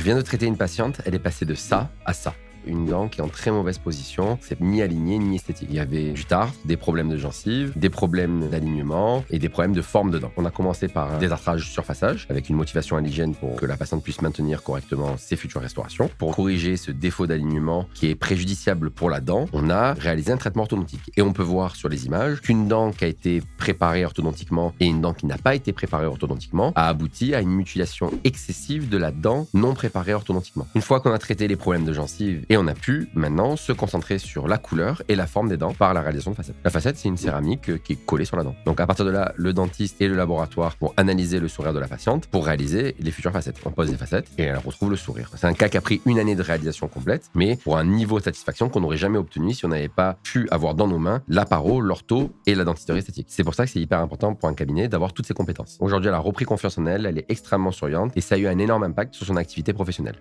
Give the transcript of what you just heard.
viens de traiter une patiente, elle est passée de ça à ça. Une dent qui est en très mauvaise position, c'est ni aligné ni esthétique. Il y avait du tartre, des problèmes de gencives, des problèmes d'alignement et des problèmes de forme de dent. On a commencé par un détartrage surfaçage avec une motivation à l'hygiène pour que la patiente puisse maintenir correctement ses futures restaurations. Pour corriger ce défaut d'alignement qui est préjudiciable pour la dent, on a réalisé un traitement orthodontique. Et on peut voir sur les images qu'une dent qui a été préparée orthodontiquement et une dent qui n'a pas été préparée orthodontiquement a abouti à une mutilation excessive de la dent non préparée orthodontiquement. Une fois qu'on a traité les problèmes de gencives, et on a pu maintenant se concentrer sur la couleur et la forme des dents par la réalisation de facettes. La facette, c'est une céramique qui est collée sur la dent. Donc à partir de là, le dentiste et le laboratoire vont analyser le sourire de la patiente pour réaliser les futures facettes. On pose les facettes et elle retrouve le sourire. C'est un cas qui a pris une année de réalisation complète, mais pour un niveau de satisfaction qu'on n'aurait jamais obtenu si on n'avait pas pu avoir dans nos mains la paro, l'ortho et la dentisterie esthétique. C'est pour ça que c'est hyper important pour un cabinet d'avoir toutes ces compétences. Aujourd'hui, elle a repris confiance en elle, elle est extrêmement souriante et ça a eu un énorme impact sur son activité professionnelle.